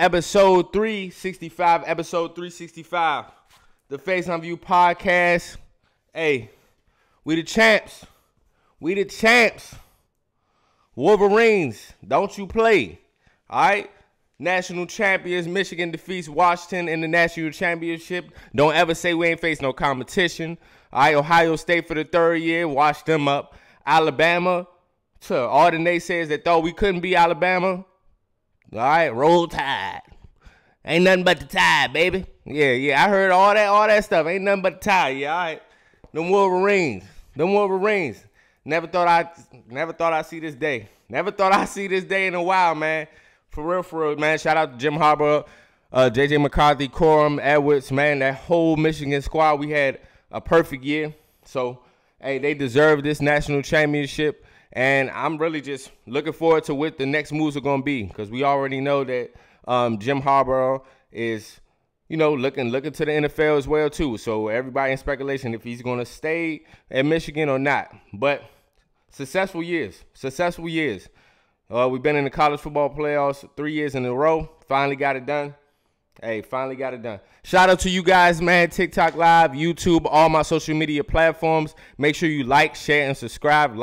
episode 365. Episode 365. The Faison View Podcast. Hey, we the champs. We the champs. Wolverines, don't you play. All right? National champions. Michigan defeats Washington in the national championship. Don't ever say we ain't face no competition. All right? Ohio State for the third year. Wash them up. Alabama, to all the naysayers that thought we couldn't be Alabama. All right? Roll Tide. Ain't nothing but the Tide, baby. Yeah. I heard all that stuff. Ain't nothing but the Tide. Yeah, all right. Them Wolverines. Never thought I'd see this day. Never thought I'd see this day in a while, man. For real, man. Shout out to Jim Harbaugh, J.J. McCarthy, Corum, Edwards, man. That whole Michigan squad, we had a perfect year. So, hey, they deserve this national championship. And I'm really just looking forward to what the next moves are going to be. Because we already know that Jim Harbaugh is, looking to the NFL as well, too. So everybody in speculation if he's going to stay at Michigan or not. But successful years. We've been in the college football playoffs 3 years in a row. Finally got it done. Shout out to you guys, man. TikTok Live, YouTube, all my social media platforms. Make sure you like, share, and subscribe.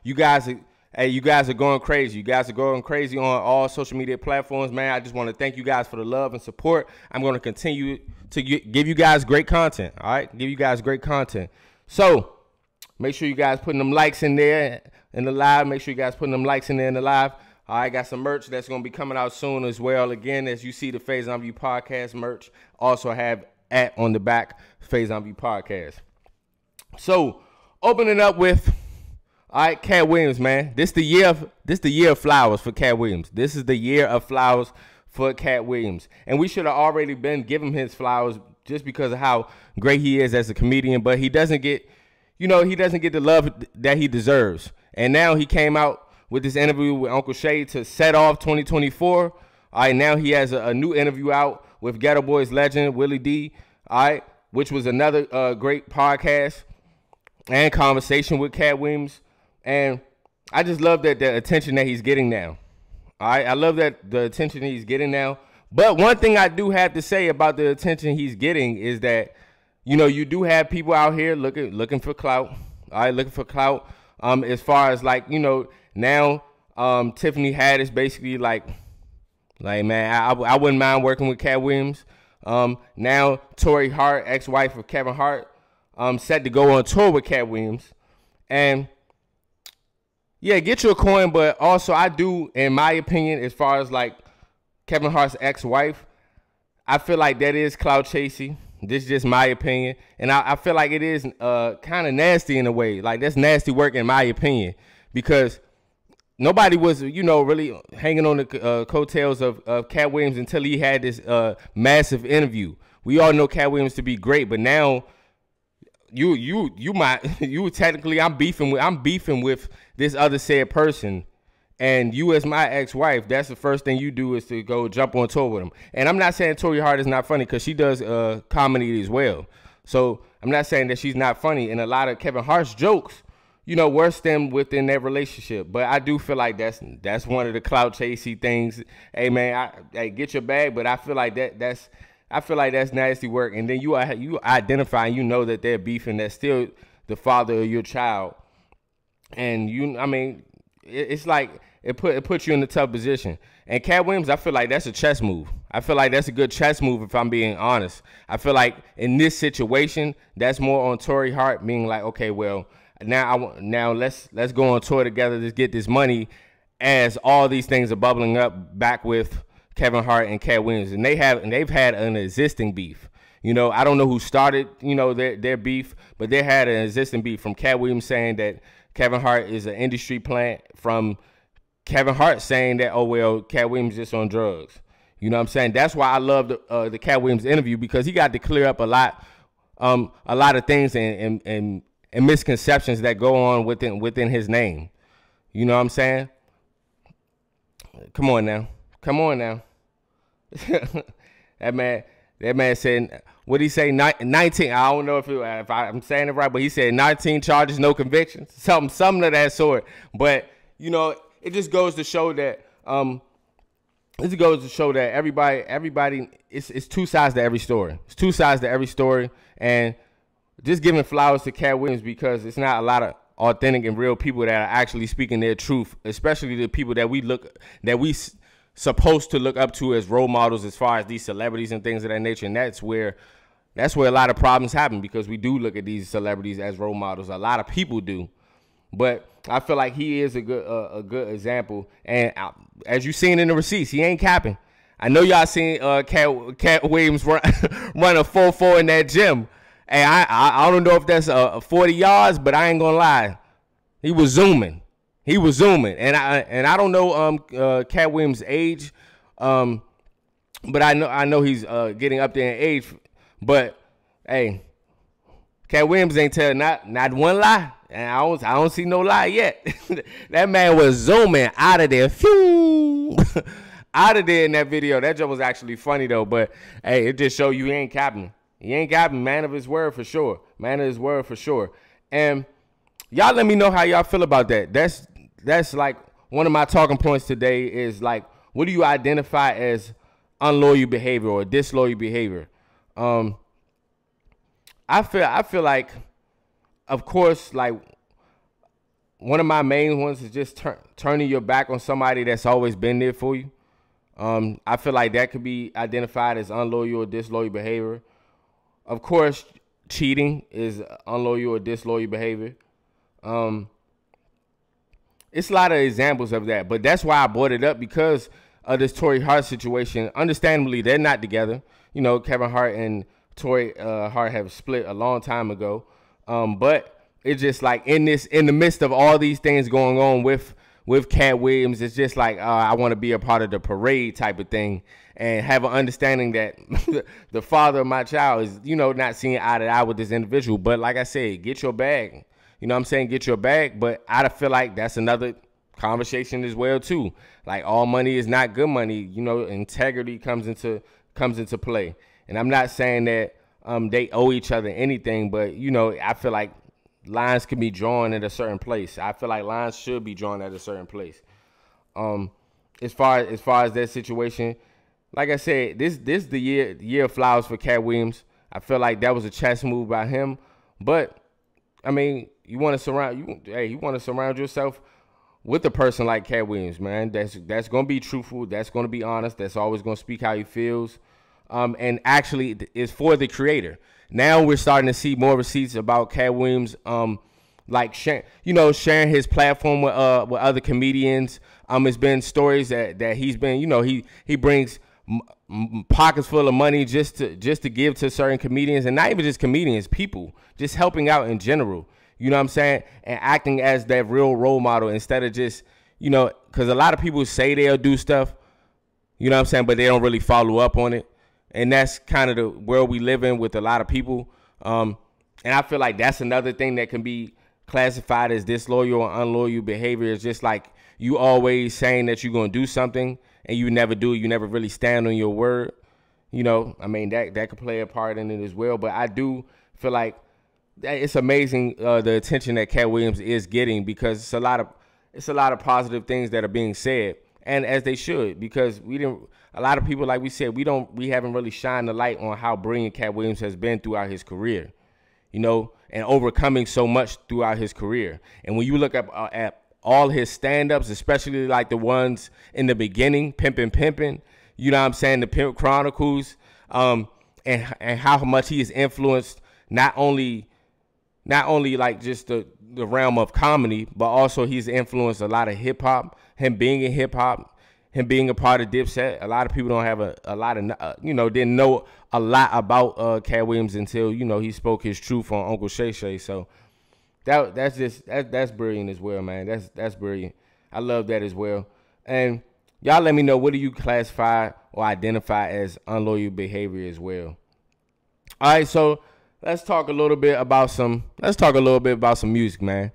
You guys are going crazy. You guys are going crazy on all social media platforms, man. I just want to thank you guys for the love and support. I'm going to continue to give you guys great content, all right? So make sure you guys putting them likes in there in the live. I got some merch that's going to be coming out soon as well. Again, as you see the Faison View Podcast merch, also have on the back, Faison View Podcast. So, opening up with, all right, Katt Williams, man. This the year of flowers for Katt Williams. This is the year of flowers for Katt Williams. And we should have already been giving him his flowers just because of how great he is as a comedian, but he doesn't get the love that he deserves. And now he came out with this interview with Uncle Shay to set off 2024. All right, now he has a new interview out with Ghetto Boys legend Willie D. All right, which was another great podcast and conversation with Katt Williams. And I just love that the attention that he's getting now. All right, I love that the attention he's getting now. But one thing I do have to say about the attention he's getting is that, you do have people out here looking for clout. All right, looking for clout. As far as now, Tiffany Haddish basically like man, I wouldn't mind working with Katt Williams. Now Torrei Hart, ex-wife of Kevin Hart, set to go on tour with Katt Williams, and yeah, get you a coin. But also, I do, in my opinion, as far as Kevin Hart's ex-wife, I feel like that is clout chasing. This is just my opinion, and I feel like it is kind of nasty in a way. That's nasty work in my opinion, because nobody was, really hanging on the coattails of Katt Williams until he had this massive interview. We all know Katt Williams to be great, but now I'm beefing with this other said person, and you as my ex-wife, that's the first thing you do is to go jump on tour with him. And I'm not saying Torrei Hart is not funny, because she does comedy as well. So I'm not saying that she's not funny, and a lot of Kevin Hart's jokes, were stemmed within that relationship. But I do feel like that's one of the clout chasey things. Hey man, get your bag, but I feel like that's nasty work. And then you identify and you know that they're beefing. That's still the father of your child, and it's like it puts you in a tough position. And Katt Williams, I feel like that's a chess move. I feel like that's a good chess move, if I'm being honest. I feel like in this situation, that's more on Torrei Hart being like, okay, well, now let's go on tour together. Let's get this money, as all these things are bubbling up back with Kevin Hart and Katt Williams, and they've had an existing beef. I don't know who started their beef, but they had an existing beef, from Katt Williams saying that Kevin Hart is an industry plant, from Kevin Hart saying that, oh well, Katt Williams just on drugs. You know what I'm saying? That's why I love the Katt Williams interview, because he got to clear up a lot of things and misconceptions that go on within his name. You know what I'm saying? Come on now. That man said, what did he say? 19. I don't know if I'm saying it right, but he said 19 charges, no convictions. Something of that sort. But it just goes to show that this goes to show that everybody, it's two sides to every story. It's two sides to every story, and just giving flowers to Katt Williams because it's not a lot of authentic and real people that are actually speaking their truth, especially the people that we supposed to look up to as role models as far as these celebrities and things of that nature. And that's where a lot of problems happen, because we do look at these celebrities as role models. A lot of people do. But I feel like he is a good example. And as you seen in the receipts, he ain't capping. I know y'all seen Katt Williams run a 4.4 in that gym. And I don't know if that's 40 yards, but I ain't gonna lie. He was zooming. And I don't know Katt Williams' age, but I know he's getting up there in age. But hey, Katt Williams ain't telling not one lie. And I don't see no lie yet. That man was zooming out of there. Phew. Out of there in that video. That joke was actually funny though. But hey, it just show you he ain't capping. He ain't capping. Man of his word for sure. Man of his word for sure. And y'all let me know how y'all feel about that. That's like one of my talking points today is like, what do you identify as unloyal behavior or disloyal behavior? I feel like, of course, like one of my main ones is just turning your back on somebody that's always been there for you. I feel like that could be identified as unloyal or disloyal behavior. Of course, cheating is unloyal or disloyal behavior. It's a lot of examples of that, but that's why I brought it up, because of this Torrei Hart situation. Understandably, they're not together. You know, Kevin Hart and Torrei Hart have split a long time ago. But it's just like in the midst of all these things going on with Katt Williams, it's just like I want to be a part of the parade type of thing and have an understanding that the father of my child is, you know, not seeing eye to eye with this individual. But like I said, get your bag. You know what I'm saying? Get your bag. But I feel like that's another conversation as well too. Like, all money is not good money. You know, integrity comes into play. And I'm not saying that they owe each other anything, but you know, I feel like lines can be drawn at a certain place. I feel like lines should be drawn at a certain place. As far as that situation, like I said, this the year of flowers for Katt Williams. I feel like that was a chess move by him, but I mean, you want to surround yourself with a person like Katt Williams, man. That's gonna be truthful. That's gonna be honest. That's always gonna speak how he feels. And actually is for the creator. Now we're starting to see more receipts about Katt Williams, like sharing his platform with other comedians. It's been stories that he's been, you know, he brings pockets full of money just to give to certain comedians, and not even just comedians, people just helping out in general. You know what I'm saying? And acting as that real role model instead of just, you know, because a lot of people say they'll do stuff, you know what I'm saying, but they don't really follow up on it. And that's kind of the world we live in with a lot of people. And I feel like that's another thing that can be classified as disloyal or unloyal behavior. It's just like you always saying that you're going to do something and you never do. You never really stand on your word. You know, I mean, that could play a part in it as well. But I do feel like it's amazing the attention that Katt Williams is getting, because it's a lot of positive things that are being said, and as they should, because a lot of people, like we said, we haven't really shined the light on how brilliant Katt Williams has been throughout his career, you know, and overcoming so much throughout his career. And when you look at all his stand-ups, especially like the ones in the beginning, Pimpin', you know what I'm saying, the Pimp Chronicles, and how much he has influenced not only like just the realm of comedy, but also he's influenced a lot of hip-hop, him being in hip-hop, him being a part of Dipset. A lot of people don't have a lot of, didn't know a lot about Katt Williams until, you know, he spoke his truth on Uncle Shay Shay. So that's brilliant as well, man. That's brilliant. I love that as well. And y'all let me know, what do you classify or identify as unloyal behavior as well? All right, so let's talk a little bit about some music, man.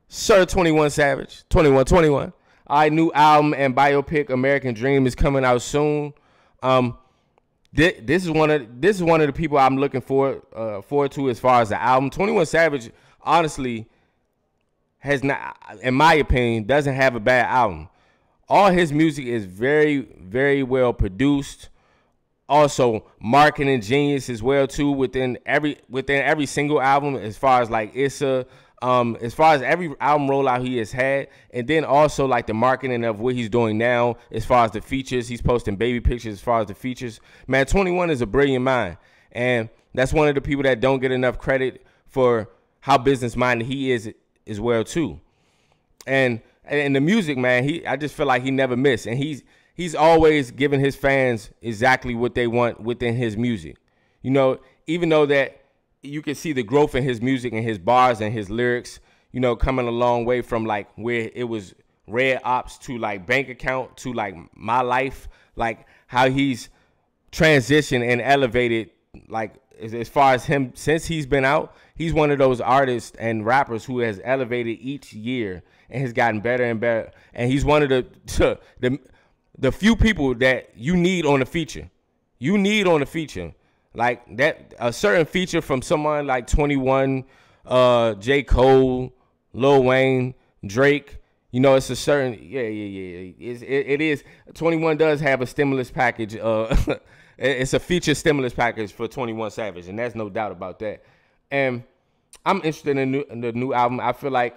Sir 21 Savage, 2121. All right, new album and biopic, American Dream, is coming out soon. This is one of the people I'm looking forward to as far as the album. 21 Savage, honestly, has not, in my opinion, doesn't have a bad album. all his music is very, very well produced. Also, marketing genius as well too within every single album, as far as like as far as every album rollout he has had, and then also like the marketing of what he's doing now as far as the features. He's posting baby pictures as far as the features. Man, 21 is a brilliant mind, and that's one of the people that don't get enough credit for how business minded he is as well too. And the music, man, I just feel like he never missed, and he's always giving his fans exactly what they want within his music. You know, even though that you can see the growth in his music and his bars and his lyrics, you know, coming a long way from like where it was Red Ops to like Bank Account to like My Life, like how he's transitioned and elevated, like as far as him since he's been out. He's one of those artists and rappers who has elevated each year and has gotten better and better. And he's one of the few people that you need on the feature. You need on the feature. Like that, a certain feature from someone like 21, J. Cole, Lil Wayne, Drake. You know, it's a certain, yeah. It is. 21 does have a stimulus package. It's a feature stimulus package for 21 Savage, and there's no doubt about that. And I'm interested in the new album. I feel like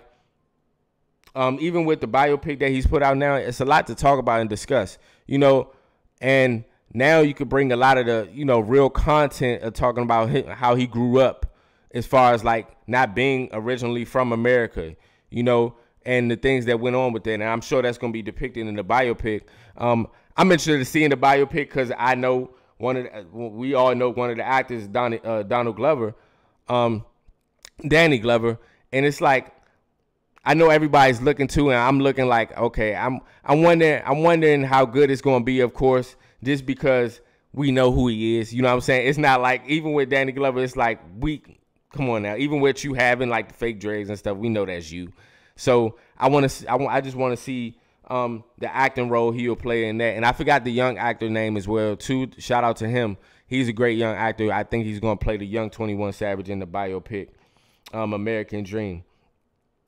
even with the biopic that he's put out now, it's a lot to talk about and discuss, you know, and now you could bring a lot of the, you know, real content of talking about how he grew up as far as like not being originally from America, you know, and the things that went on with it. And I'm sure that's going to be depicted in the biopic. I'm interested in seeing the biopic because I know we all know one of the actors, Donald Glover, Danny Glover. And it's like, I know everybody's looking to, and I'm looking like, okay, I'm wondering how good it's going to be, of course, just because we know who he is. You know what I'm saying? It's not like, even with Danny Glover, it's like, come on now, even with you having like the fake dreads and stuff, we know that's you. So I just want to see the acting role he'll play in that. And I forgot the young actor name as well too. Shout out to him. He's a great young actor. I think he's going to play the young 21 Savage in the biopic, American Dream.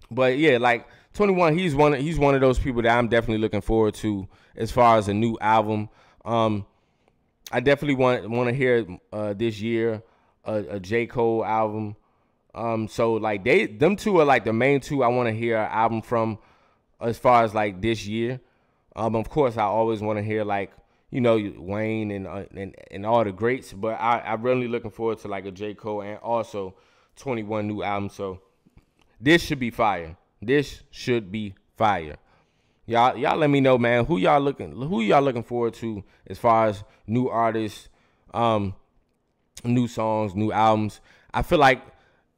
But yeah, like 21, he's one of those people that I'm definitely looking forward to as far as a new album. I definitely want to hear this year a J. Cole album. So like them two are like the main two I want to hear an album from as far as like this year. Of course, I always want to hear like, you know, Wayne and all the greats, but I'm really looking forward to like a J. Cole and also 21 new album. So this should be fire. This should be fire. Y'all let me know, man, who y'all looking forward to as far as new artists, new songs, new albums. I feel like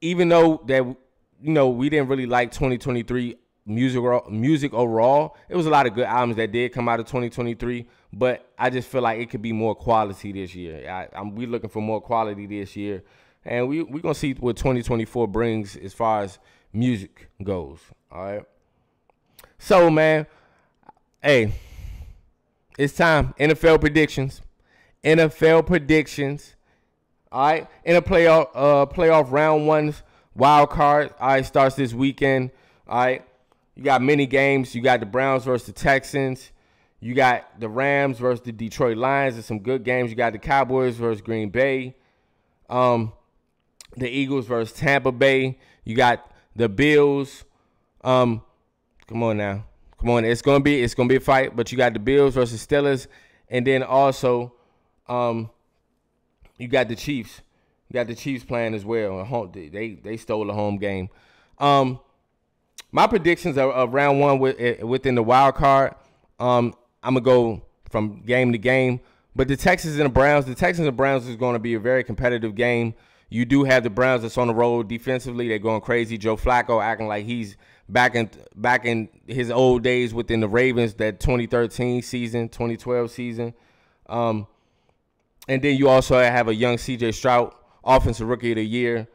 even though that, you know, we didn't really like 2023 music overall, it was a lot of good albums that did come out of 2023, but I just feel like it could be more quality this year. We looking for more quality this year, and we gonna see what 2024 brings as far as music goes. All right. So, man, hey, it's time. NFL predictions. All right. In a playoff round one wild card. All right, starts this weekend. All right. You got many games. You got the Browns versus the Texans. You got the Rams versus the Detroit Lions. There's some good games. You got the Cowboys versus Green Bay. The Eagles versus Tampa Bay. You got the Bills. Come on now. Come on. It's gonna be a fight, but you got the Bills versus Steelers, and then also you got the Chiefs. You got the Chiefs playing as well. They stole a home game. My predictions are of round one within the wild card. I'm gonna go from game to game. But the Texans and the Browns is going to be a very competitive game. You do have the Browns that's on the road defensively. They're going crazy. Joe Flacco acting like he's back in his old days within the Ravens, that 2013 season, 2012 season. And then you also have a young C.J. Stroud, Offensive Rookie of the Year.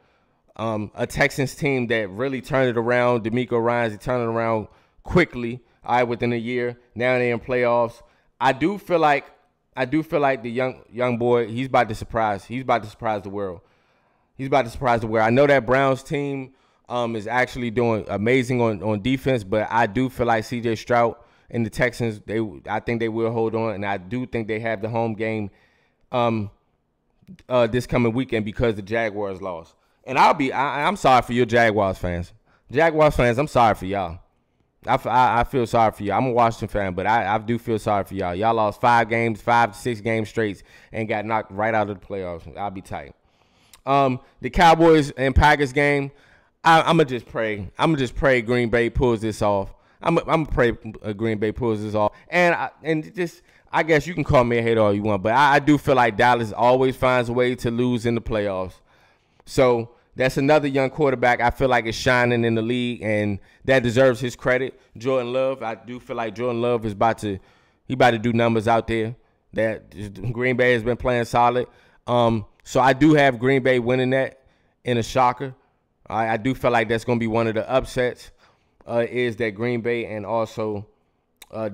A Texans team that really turned it around. DeMeco Ryans, he turned it around quickly, within a year. Now they're in playoffs. I do feel like the young boy, he's about to surprise. He's about to surprise the world. I know that Browns team is actually doing amazing on defense, but I do feel like C.J. Stroud and the Texans, I think they will hold on, and I do think they have the home game this coming weekend because the Jaguars lost. And I'm sorry for your Jaguars fans. Jaguars fans, I'm sorry for y'all. I feel sorry for y'all. I'm a Washington fan, but I do feel sorry for y'all. Y'all lost 5 to 6 games straight and got knocked right out of the playoffs. I'll be tight. The Cowboys and Packers game, I'm going to just pray. I'm going to just pray Green Bay pulls this off. I'm going to pray Green Bay pulls this off. I guess you can call me a hater all you want, but I do feel like Dallas always finds a way to lose in the playoffs. So that's another young quarterback I feel like is shining in the league, and that deserves his credit. Jordan Love, I do feel like Jordan Love is about to do numbers out there. That Green Bay has been playing solid. So I do have Green Bay winning that in a shocker. I do feel like that's going to be one of the upsets, is that Green Bay and also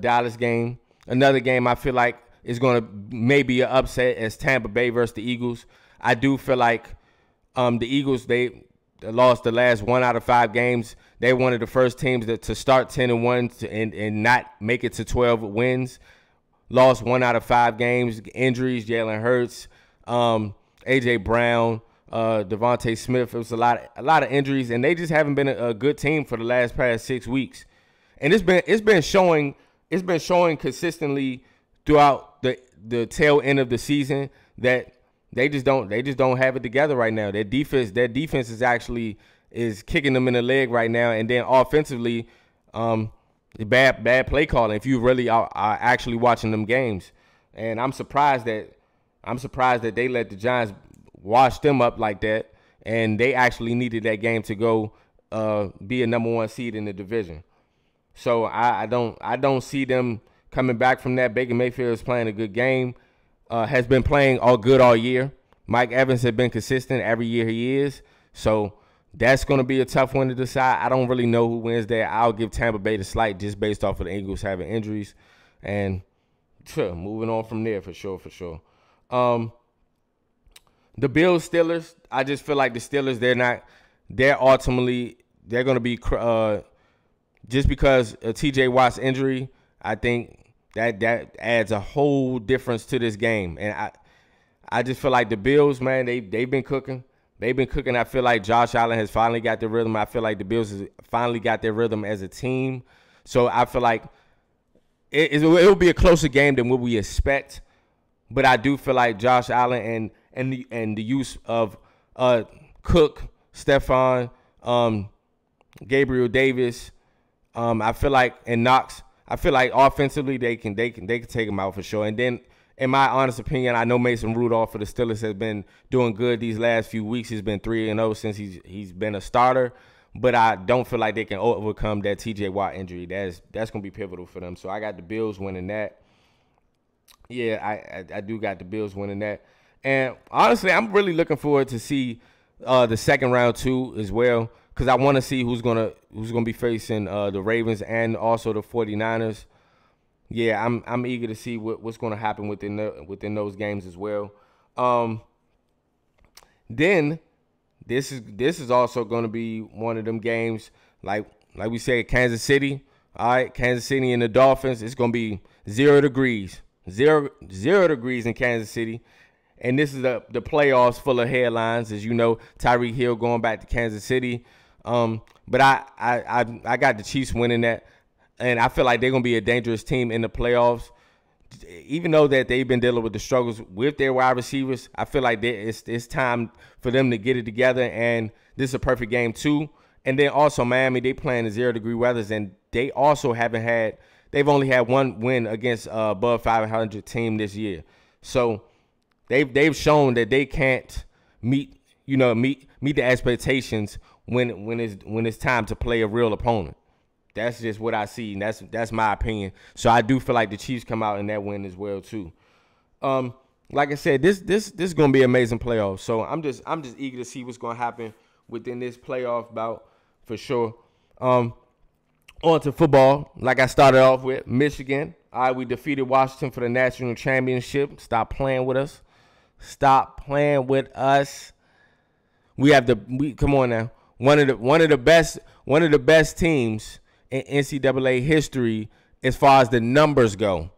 Dallas game. Another game I feel like is going to maybe an upset as Tampa Bay versus the Eagles. I do feel like the Eagles, they lost the last 1 out of 5 games. They're one of the first teams to start 10-1 and not make it to 12 wins. Lost 1 out of 5 games. Injuries, Jalen Hurts, A.J. Brown, Devontae Smith. It was a lot of injuries, and they just haven't been a good team for the past 6 weeks. And it's been showing consistently throughout the tail end of the season that they just don't have it together right now. Their defense is kicking them in the leg right now, and then offensively, bad play calling. If you really are actually watching them games, and I'm surprised that they let the Giants wash them up like that, and they actually needed that game to go be a number 1 seed in the division. So I don't see them coming back from that. Baker Mayfield is playing a good game. Has been playing all year. Mike Evans has been consistent every year he is. So that's going to be a tough one to decide. I don't really know who wins there. I'll give Tampa Bay the slight just based off of the Eagles having injuries. And moving on from there for sure. The Bills Steelers, I just feel like the Steelers, they're going to be just because of TJ Watt's injury, I think that adds a whole difference to this game. And I just feel like the Bills, man, they've been cooking. They've been cooking. I feel like Josh Allen has finally got the rhythm. I feel like the Bills has finally got their rhythm as a team. So I feel like it'll be a closer game than what we expect. But I do feel like Josh Allen and the use of Cook, Stephon, Gabriel Davis, I feel like, and Knox, I feel like offensively they can take him out for sure. And then, in my honest opinion, I know Mason Rudolph for the Steelers has been doing good these last few weeks. He's been 3-0 since he's been a starter. But I don't feel like they can overcome that TJ Watt injury. That's going to be pivotal for them. So I got the Bills winning that. Yeah, I do got the Bills winning that. And honestly, I'm really looking forward to see the second round too as well, because I want to see who's gonna be facing the Ravens and also the 49ers. Yeah, I'm eager to see what's going to happen within those games as well. Then this is also going to be one of them games like we said, Kansas City. All right, Kansas City and the Dolphins. It's going to be 0 degrees. 0 degrees in Kansas City. And this is the playoffs full of headlines, as you know, Tyreek Hill going back to Kansas City. But I got the Chiefs winning that, and I feel like they're going to be a dangerous team in the playoffs. Even though that they've been dealing with the struggles with their wide receivers, I feel like it's time for them to get it together, and this is a perfect game too. And then also Miami, they playing in 0-degree weathers, and they also they've only had one win against above 500 team this year. So they've shown that they can't meet the expectations when it's time to play a real opponent. That's just what I see, and that's my opinion. So I do feel like the Chiefs come out in that win as well too. Like I said, this is gonna be an amazing playoff. So I'm just eager to see what's gonna happen within this playoff bout for sure. On to football. Like I started off with, Michigan. All right, we defeated Washington for the national championship. Stop playing with us. Stop playing with us. Come on now. One of the best teams in NCAA history as far as the numbers go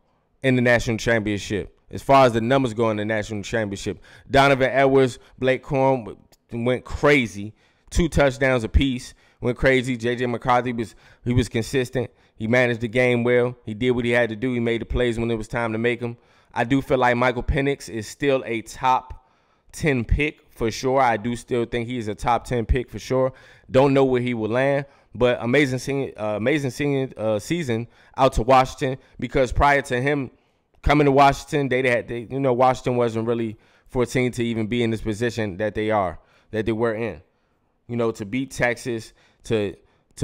in the national championship. As far as the numbers go in the national championship, Donovan Edwards, Blake Corum went crazy. 2 touchdowns apiece, went crazy. J.J. McCarthy was consistent. He managed the game well. He did what he had to do. He made the plays when it was time to make them. I do feel like Michael Penix is still a top 10 pick for sure. I do still think he's a top 10 pick for sure. Don't know where he will land, but amazing season out to Washington, because prior to him coming to Washington, Washington wasn't really for a team to even be in this position that they were in. To beat Texas, to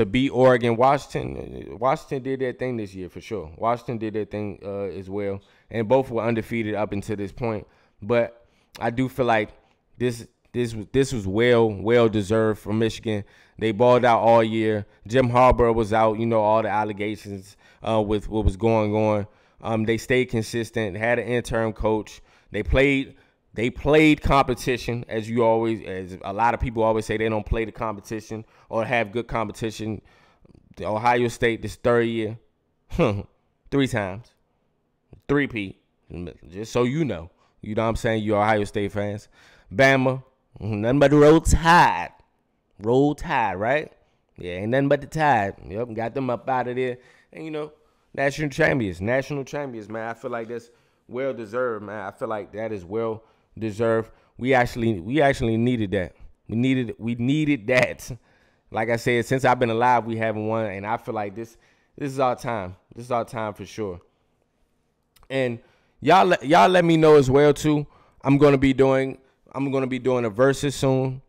beat Oregon, Washington did their thing this year for sure. Washington did their thing as well, and both were undefeated up until this point. But I do feel like this was well deserved for Michigan. They balled out all year. Jim Harbaugh was out. All the allegations with what was going on. They stayed consistent. Had an interim coach. They played competition, as a lot of people always say they don't play the competition or have good competition. Ohio State this third year, 3 times, 3-peat, just so you know. You know what I'm saying? You Ohio State fans. Bama, nothing but the roll tide, right? Yeah, ain't nothing but the tide. Yep, got them up out of there. And, national champions, man. I feel like that's well-deserved, man. I feel like that is well-deserved. We actually needed that. We needed that. Like I said, since I've been alive, we haven't won, and I feel like this is our time. This is our time for sure. And y'all let me know as well too. I'm gonna be doing a versus soon.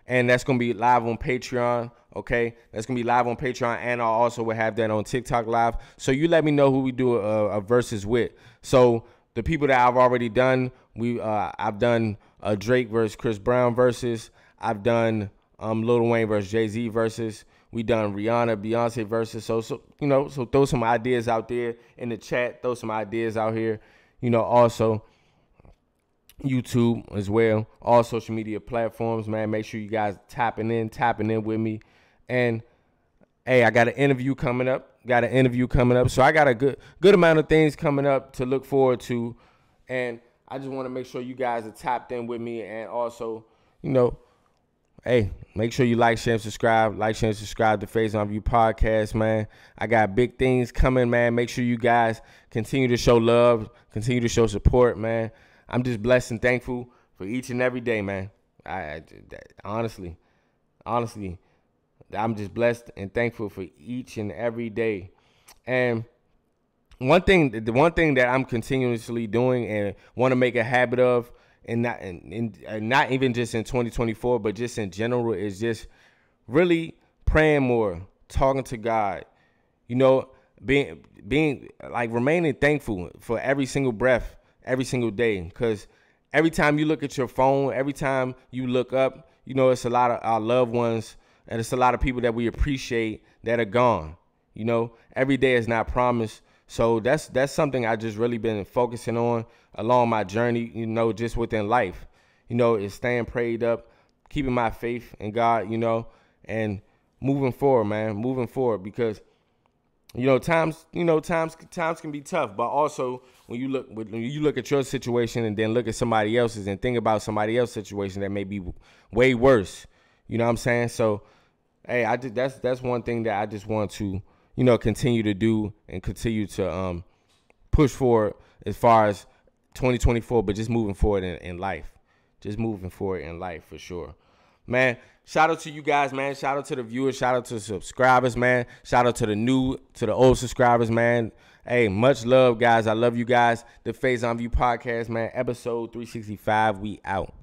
And that's gonna be live on Patreon. Okay, that's gonna be live on Patreon, and I also will have that on TikTok Live. So you let me know who we do a versus with. So the people that I've already done, I've done Drake versus Chris Brown versus. I've done Lil Wayne versus Jay-Z versus. We done Rihanna, Beyonce versus. So throw some ideas out there in the chat. Throw some ideas out here. Also YouTube as well. All social media platforms, man. Make sure you guys tapping in with me. And hey, I got an interview coming up. So I got a good amount of things coming up to look forward to. And I just want to make sure you guys are tapped in with me. And also, hey, make sure you like, share, and subscribe. Like, share, and subscribe to Faison View Podcast, man. I got big things coming, man. Make sure you guys continue to show love, continue to show support, man. I'm just blessed and thankful for each and every day, man. Honestly, I'm just blessed and thankful for each and every day. And the one thing that I'm continuously doing and want to make a habit of, and not even just in 2024, but just in general, is just really praying more, talking to God, being like remaining thankful for every single breath, every single day. Because every time you look at your phone, every time you look up, it's a lot of our loved ones, and it's a lot of people that we appreciate that are gone. Every day is not promised. So that's something I just really been focusing on along my journey, just within life. Is staying prayed up, keeping my faith in God, and moving forward, man, because times can be tough, but also when you look at your situation and then look at somebody else's and think about somebody else's situation that may be way worse. You know what I'm saying? So, hey, that's one thing that I just want to continue to do and continue to push forward as far as 2024, but just moving forward in life. Just moving forward in life for sure. Man, shout out to you guys, man. Shout out to the viewers. Shout out to the subscribers, man. Shout out to the old subscribers, man. Hey, much love, guys. I love you guys. The Faison View Podcast, man. Episode 365. We out.